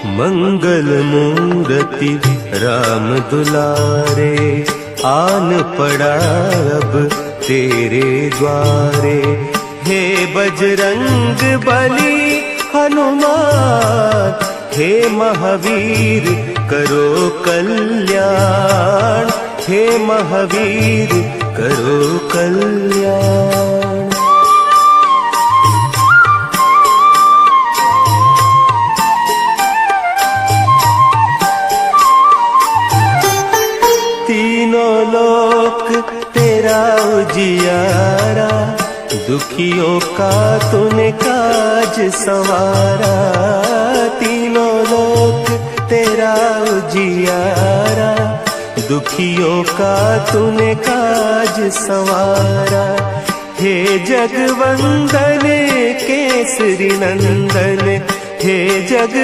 मंगल मूर्ति राम दुलारे, आन पड़ा अब तेरे द्वारे। हे बजरंग बली हनुमान, हे महावीर करो कल्याण, हे महावीर करो कल्याण। तीनों लोक तेरा उजियारा, दुखियों का तूने काज संवारा। तीनों लोक तेरा उजियारा, दुखियों का तूने काज संवारा। हे जगवंदन केसरी नंदन, हे जग